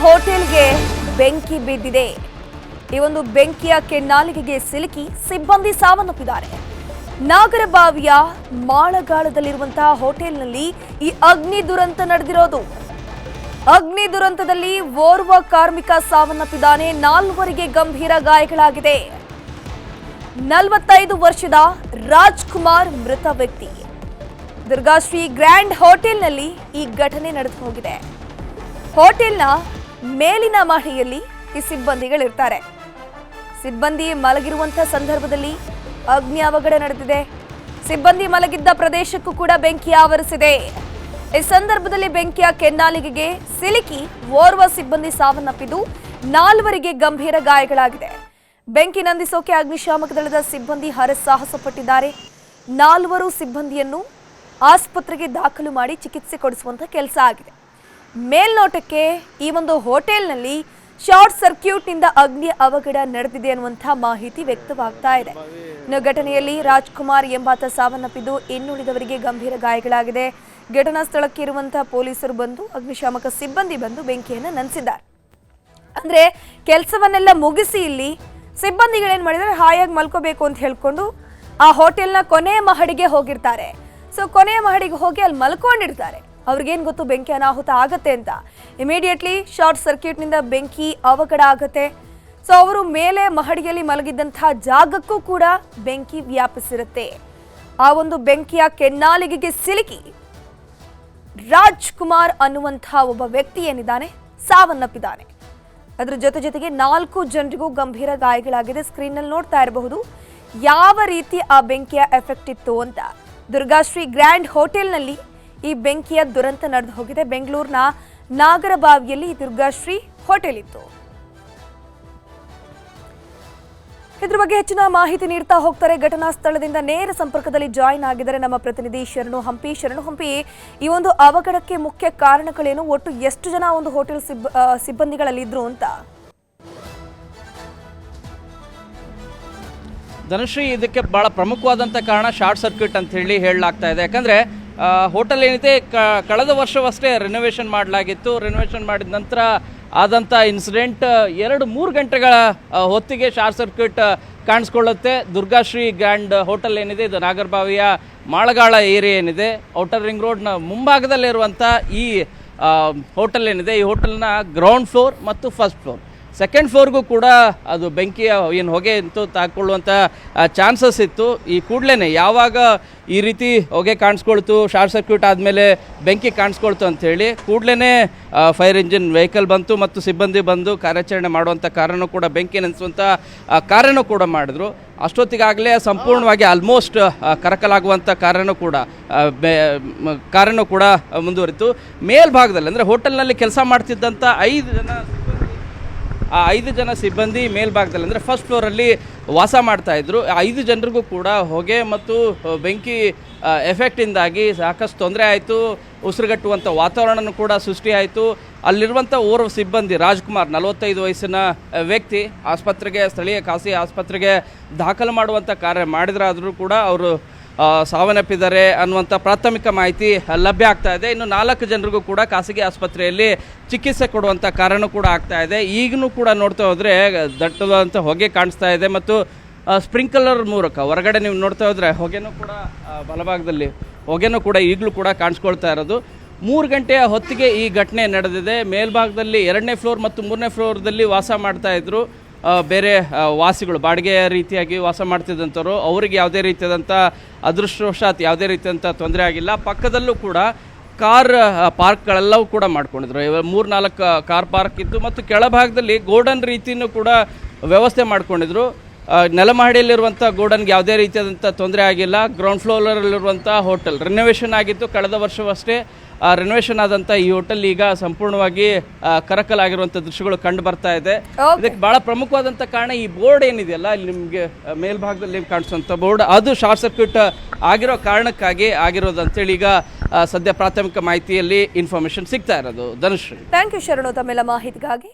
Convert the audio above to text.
ಹೋಟೆಲ್ಗೆ ಬೆಂಕಿ ಬಿದ್ದಿದೆ. ಈ ಒಂದು ಬೆಂಕಿಯ ಕೆನ್ನಾಲಿಗೆಗೆ ಸಿಲುಕಿ ಸಿಬ್ಬಂದಿ ಸಾವನ್ನಪ್ಪಿದ್ದಾರೆ. ನಾಗರಬಾವಿಯ ಮಾಳಗಾಳದಲ್ಲಿರುವಂತಹ ಹೋಟೆಲ್ನಲ್ಲಿ ಈ ಅಗ್ನಿ ದುರಂತ ನಡೆದಿರೋದು. ಅಗ್ನಿ ದುರಂತದಲ್ಲಿ ಓರ್ವ ಕಾರ್ಮಿಕ ಸಾವನ್ನಪ್ಪಿದ್ದಾನೆ, 4ವರಿಗೆ ಗಂಭೀರ ಗಾಯಗಳಾಗಿದೆ. 45 ವರ್ಷದ ರಾಜ್ಕುಮಾರ್ ಮೃತ ವ್ಯಕ್ತಿ. ದುರ್ಗಾಶ್ರೀ ಗ್ರ್ಯಾಂಡ್ ಹೋಟೆಲ್ನಲ್ಲಿ ಈ ಘಟನೆ ನಡೆದು ಹೋಗಿದೆ. ಹೋಟೆಲ್ನ ಮೇಲಿನ ಮಹಡಿಯಲ್ಲಿ ಈ ಸಿಬ್ಬಂದಿಗಳಿರ್ತಾರೆ. ಸಿಬ್ಬಂದಿ ಮಲಗಿರುವಂತಹ ಸಂದರ್ಭದಲ್ಲಿ ಅಗ್ನಿ ಅವಘಡ ನಡೆದಿದೆ. ಸಿಬ್ಬಂದಿ ಮಲಗಿದ್ದ ಪ್ರದೇಶಕ್ಕೂ ಕೂಡ ಬೆಂಕಿ ಆವರಿಸಿದೆ. ಈ ಸಂದರ್ಭದಲ್ಲಿ ಬೆಂಕಿಯ ಕೆನ್ನಾಲಿಗೆಗೆ ಸಿಲುಕಿ ಓರ್ವ ಸಿಬ್ಬಂದಿ ಸಾವನ್ನಪ್ಪಿದ್ದು 4ವರಿಗೆ ಗಂಭೀರ ಗಾಯಗಳಾಗಿದೆ. ಬೆಂಕಿ ನಂದಿಸೋಕೆ ಅಗ್ನಿಶಾಮಕ ದಳದ ಸಿಬ್ಬಂದಿ ಹರಸಾಹಸ ಪಟ್ಟಿದ್ದಾರೆ. 4 ಸಿಬ್ಬಂದಿಯನ್ನು ಆಸ್ಪತ್ರೆಗೆ ದಾಖಲು ಮಾಡಿ ಚಿಕಿತ್ಸೆ ಕೊಡಿಸುವಂತ ಕೆಲಸ ಆಗಿದೆ. ಮೇಲ್ನೋಟಕ್ಕೆ ಈ ಒಂದು ಹೋಟೆಲ್ನಲ್ಲಿ ಶಾರ್ಟ್ ಸರ್ಕ್ಯೂಟ್ನಿಂದ ಅಗ್ನಿ ಅವಘಡ ನಡೆದಿದೆ ಅನ್ನುವಂತಹ ಮಾಹಿತಿ ವ್ಯಕ್ತವಾಗ್ತಾ ಇದೆ. ಇನ್ನು ಘಟನೆಯಲ್ಲಿ ರಾಜ್ಕುಮಾರ್ ಎಂಬಾತ ಸಾವನ್ನಪ್ಪಿದ್ದು, ಇನ್ನುಳಿದವರಿಗೆ ಗಂಭೀರ ಗಾಯಗಳಾಗಿದೆ. ಘಟನಾ ಸ್ಥಳಕ್ಕೆ ಇರುವಂತಹ ಪೊಲೀಸರು ಬಂದು, ಅಗ್ನಿಶಾಮಕ ಸಿಬ್ಬಂದಿ ಬಂದು ಬೆಂಕಿಯನ್ನು ನಂದಿಸಿದ್ದಾರೆ. ಅಂದ್ರೆ ಕೆಲಸವನ್ನೆಲ್ಲ ಮುಗಿಸಿ ಇಲ್ಲಿ ಸಿಬ್ಬಂದಿಗಳೇನ್ ಮಾಡಿದ್ದಾರೆ, ಹಾಯಾಗಿ ಮಲ್ಕೋಬೇಕು ಅಂತ ಹೇಳ್ಕೊಂಡು ಆ ಹೋಟೆಲ್ನ ಕೊನೆಯ ಮಹಡಿಗೆ ಹೋಗಿರ್ತಾರೆ. ಸೊ ಕೊನೆಯ ಮಹಡಿಗೆ ಹೋಗಿ ಅಲ್ಲಿ ಮಲ್ಕೊಂಡಿರ್ತಾರೆ. ಅವ್ರಿಗೇನು ಗೊತ್ತು ಬೆಂಕಿ ಅನಾಹುತ ಆಗತ್ತೆ ಅಂತ. ಇಮಿಡಿಯೇಟ್ಲಿ ಶಾರ್ಟ್ ಸರ್ಕ್ಯೂಟ್ನಿಂದ ಬೆಂಕಿ ಅವಘಡ ಆಗತ್ತೆ. ಸೊ ಅವರು ಮೇಲೆ ಮಹಡಿಯಲ್ಲಿ ಮಲಗಿದ್ದಂತಹ ಜಾಗಕ್ಕೂ ಕೂಡ ಬೆಂಕಿ ವ್ಯಾಪಿಸಿರುತ್ತೆ. ಆ ಒಂದು ಬೆಂಕಿಯ ಕೆನ್ನಾಲಿಗೆಗೆ ಸಿಲುಕಿ ರಾಜ್ಕುಮಾರ್ ಅನ್ನುವಂತಹ ಒಬ್ಬ ವ್ಯಕ್ತಿ ಏನಿದ್ದಾನೆ ಸಾವನ್ನಪ್ಪಿದ್ದಾನೆ. ಅದರ ಜೊತೆಗೆ 4 ಜನರಿಗೂ ಗಂಭೀರ ಗಾಯಗಳಾಗಿದೆ. ಸ್ಕ್ರೀನ್ನಲ್ಲಿ ನೋಡ್ತಾ ಇರಬಹುದು ಯಾವ ರೀತಿ ಆ ಬೆಂಕಿಯ ಎಫೆಕ್ಟ್ ಇತ್ತು ಅಂತ. ದುರ್ಗಾಶ್ರೀ ಗ್ರ್ಯಾಂಡ್ ಹೋಟೆಲ್ನಲ್ಲಿ ಈ ಬೆಂಕಿಯ ದುರಂತ ನಡೆದು ಹೋಗಿದೆ. ಬೆಂಗಳೂರಿನ ನಾಗರಬಾವಿಯಲ್ಲಿ ಈ ದುರ್ಗಾಶ್ರೀ ಹೋಟೆಲ್ ಇತ್ತು. ಇದ್ರ ಬಗ್ಗೆ ಹೆಚ್ಚಿನ ಮಾಹಿತಿ ನೀಡ್ತಾ ಹೋಗ್ತಾರೆ. ಘಟನಾ ಸ್ಥಳದಿಂದ ನೇರ ಸಂಪರ್ಕದಲ್ಲಿ ಜಾಯಿನ್ ಆಗಿದ್ದಾರೆ ನಮ್ಮ ಪ್ರತಿನಿಧಿ ಶರಣು ಹಂಪಿ. ಈ ಒಂದು ಅವಘಡಕ್ಕೆ ಮುಖ್ಯ ಕಾರಣಗಳೇನು, ಒಟ್ಟು ಎಷ್ಟು ಜನ ಒಂದು ಹೋಟೆಲ್ ಸಿಬ್ಬಂದಿಗಳಲ್ಲಿ ಇದ್ರು ಅಂತ? ಧನುಶ್ರೀ, ಇದಕ್ಕೆ ಬಹಳ ಪ್ರಮುಖವಾದಂಥ ಕಾರಣ ಶಾರ್ಟ್ ಸರ್ಕ್ಯೂಟ್ ಅಂತ ಹೇಳಲಾಗ್ತಾ ಇದೆ. ಯಾಕಂದರೆ ಹೋಟೆಲ್ ಏನಿದೆ ಕಳೆದ ವರ್ಷವಷ್ಟೇ ರಿನೋವೇಷನ್ ಮಾಡಲಾಗಿತ್ತು. ರಿನೋವೇಷನ್ ಮಾಡಿದ ನಂತರ ಆದಂಥ ಇನ್ಸಿಡೆಂಟ್ 2-3 ಗಂಟೆಗಳ ಹೊತ್ತಿಗೆ ಶಾರ್ಟ್ ಸರ್ಕ್ಯೂಟ್ ಕಾಣಿಸ್ಕೊಳ್ಳುತ್ತೆ. ದುರ್ಗಾಶ್ರೀ ಗ್ರ್ಯಾಂಡ್ ಹೋಟೆಲ್ ಏನಿದೆ, ಇದು ನಾಗರಬಾವಿಯ ಮಾಳಗಾಳ ಏರಿಯಾ ಏನಿದೆ, ಔಟರ್ ರಿಂಗ್ ರೋಡ್ನ ಮುಂಭಾಗದಲ್ಲಿರುವಂಥ ಈ ಹೋಟೆಲ್ ಏನಿದೆ, ಈ ಹೋಟೆಲ್ನ ಗ್ರೌಂಡ್ ಫ್ಲೋರ್ ಮತ್ತು ಫಸ್ಟ್ ಫ್ಲೋರ್, ಸೆಕೆಂಡ್ ಫ್ಲೋರ್ಗೂ ಕೂಡ ಅದು ಬೆಂಕಿಯ ಏನು ಹೊಗೆ ಅಂತೂ ತಾಕೊಳ್ಳುವಂಥ ಚಾನ್ಸಸ್ ಇತ್ತು. ಈ ಕೂಡಲೇ ಯಾವಾಗ ಈ ರೀತಿ ಹೊಗೆ ಕಾಣಿಸ್ಕೊಳ್ತು, ಶಾರ್ಟ್ ಸರ್ಕ್ಯೂಟ್ ಆದಮೇಲೆ ಬೆಂಕಿ ಕಾಣಿಸ್ಕೊಳ್ತು ಅಂಥೇಳಿ ಕೂಡಲೇ ಫೈರ್ ಇಂಜಿನ್ ವೆಹಿಕಲ್ ಬಂತು ಮತ್ತು ಸಿಬ್ಬಂದಿ ಬಂದು ಕಾರ್ಯಾಚರಣೆ ಮಾಡುವಂಥ ಕಾರ್ಯನೂ ಕೂಡ, ಬೆಂಕಿ ನೆನೆಸುವಂಥ ಕಾರ್ಯನೂ ಕೂಡ ಮಾಡಿದ್ರು. ಅಷ್ಟೊತ್ತಿಗಾಗಲೇ ಸಂಪೂರ್ಣವಾಗಿ ಆಲ್ಮೋಸ್ಟ್ ಕರಕಲಾಗುವಂಥ ಕಾರ್ಯನೂ ಕೂಡ ಮುಂದುವರಿತು. ಮೇಲ್ಭಾಗದಲ್ಲಿ ಅಂದರೆ ಹೋಟೆಲ್ನಲ್ಲಿ ಕೆಲಸ ಮಾಡ್ತಿದ್ದಂಥ 5 ಜನ ಸಿಬ್ಬಂದಿ ಮೇಲ್ಭಾಗದಲ್ಲಿ ಅಂದರೆ ಫಸ್ಟ್ ಫ್ಲೋರಲ್ಲಿ ವಾಸ ಮಾಡ್ತಾಯಿದ್ರು. 5 ಜನರಿಗೂ ಕೂಡ ಹೊಗೆ ಮತ್ತು ಬೆಂಕಿ ಎಫೆಕ್ಟಿಂದಾಗಿ ಸಾಕಷ್ಟು ತೊಂದರೆ ಆಯಿತು. ಉಸಿರುಗಟ್ಟುವಂಥ ವಾತಾವರಣನೂ ಕೂಡ ಸೃಷ್ಟಿಯಾಯಿತು. ಅಲ್ಲಿರುವಂಥ ಓರ್ವ ಸಿಬ್ಬಂದಿ ರಾಜ್ಕುಮಾರ್, 45 ವಯಸ್ಸಿನ ವ್ಯಕ್ತಿ, ಸ್ಥಳೀಯ ಖಾಸಗಿ ಆಸ್ಪತ್ರೆಗೆ ದಾಖಲು ಮಾಡುವಂಥ ಕಾರ್ಯ ಮಾಡಿದ್ರಾದರೂ ಕೂಡ ಅವರು ಸಾವನ್ನಪ್ಪಿದ್ದಾರೆ ಅನ್ನುವಂಥ ಪ್ರಾಥಮಿಕ ಮಾಹಿತಿ ಲಭ್ಯ ಆಗ್ತಾ ಇದೆ. ಇನ್ನು 4 ಜನರಿಗೂ ಕೂಡ ಖಾಸಗಿ ಆಸ್ಪತ್ರೆಯಲ್ಲಿ ಚಿಕಿತ್ಸೆ ಕೊಡುವಂಥ ಕಾರಣ ಕೂಡ ಆಗ್ತಾ ಇದೆ. ಈಗಲೂ ಕೂಡ ನೋಡ್ತಾ ಹೋದರೆ ದಟ್ಟವಾದಂಥ ಹೊಗೆ ಕಾಣಿಸ್ತಾ ಇದೆ ಮತ್ತು ಸ್ಪ್ರಿಂಕ್ಲರ್ ಮೂಲಕ ಹೊರಗಡೆ ನೀವು ನೋಡ್ತಾ ಹೋದರೆ ಹೊಗೆನೂ ಕೂಡ ಬಲಭಾಗದಲ್ಲಿ ಹೊಗೆನೂ ಕೂಡ ಈಗಲೂ ಕೂಡ ಕಾಣಿಸ್ಕೊಳ್ತಾ ಇರೋದು. 3 ಗಂಟೆಯ ಹೊತ್ತಿಗೆ ಈ ಘಟನೆ ನಡೆದಿದೆ. ಮೇಲ್ಭಾಗದಲ್ಲಿ 2ನೇ ಫ್ಲೋರ್ ಮತ್ತು 3ನೇ ಫ್ಲೋರ್ದಲ್ಲಿ ವಾಸ ಮಾಡ್ತಾಯಿದ್ರು ಬೇರೆ ವಾಸಿಗಳು, ಬಾಡಿಗೆಯ ರೀತಿಯಾಗಿ ವಾಸ ಮಾಡ್ತಿದ್ದಂಥವ್ರು. ಅವರಿಗೆ ಯಾವುದೇ ರೀತಿಯಾದಂಥ ಅದೃಷ್ಟವಶಾತ್ ಯಾವುದೇ ರೀತಿಯಾದಂಥ ತೊಂದರೆ ಆಗಿಲ್ಲ. ಪಕ್ಕದಲ್ಲೂ ಕೂಡ ಕಾರ್ ಪಾರ್ಕ್ಗಳೆಲ್ಲವೂ ಕೂಡ ಮಾಡ್ಕೊಂಡಿದ್ರು. 3-4 ಕಾರ್ ಪಾರ್ಕ್ ಇತ್ತು ಮತ್ತು ಕೆಳಭಾಗದಲ್ಲಿ ಗೋಡನ್ ರೀತಿಯೂ ಕೂಡ ವ್ಯವಸ್ಥೆ ಮಾಡ್ಕೊಂಡಿದ್ರು. ನೆಲಮಹಡಿಯಲ್ಲಿರುವಂಥ ಗೋಡನ್ಗೆ ಯಾವುದೇ ರೀತಿಯಾದಂಥ ತೊಂದರೆ ಆಗಿಲ್ಲ. ಗ್ರೌಂಡ್ ಫ್ಲೋರಲ್ಲಿರುವಂಥ ಹೋಟೆಲ್ ರಿನೋವೇಷನ್ ಆಗಿತ್ತು ಕಳೆದ ವರ್ಷವಷ್ಟೇ. ರಿನೋವೇಷನ್ ಆದಂಥ ಈ ಹೋಟೆಲ್ ಈಗ ಸಂಪೂರ್ಣವಾಗಿ ಕರಕಲಾಗಿರುವಂಥ ದೃಶ್ಯಗಳು ಕಂಡು ಬರ್ತಾ ಇದೆ. ಇದಕ್ಕೆ ಬಹಳ ಪ್ರಮುಖವಾದಂಥ ಕಾರಣ ಈ ಬೋರ್ಡ್ ಏನಿದೆಯಲ್ಲ, ಇಲ್ಲಿ ನಿಮಗೆ ಮೇಲ್ಭಾಗದಲ್ಲಿ ಕಾಣಿಸುವಂಥ ಬೋರ್ಡ್, ಅದು ಶಾರ್ಟ್ ಸರ್ಕ್ಯೂಟ್ ಆಗಿರೋ ಕಾರಣಕ್ಕಾಗಿ ಆಗಿರೋದು ಅಂತೇಳಿ ಈಗ ಸದ್ಯ ಪ್ರಾಥಮಿಕ ಮಾಹಿತಿಯಲ್ಲಿ ಇನ್ಫಾರ್ಮೇಶನ್ ಸಿಗ್ತಾ ಇರೋದು. ಧನುಶ್ರೀ, ಥ್ಯಾಂಕ್ ಯು ಶರಣು ತಮ್ಮೆಲ್ಲ ಮಾಹಿತಿಗಾಗಿ.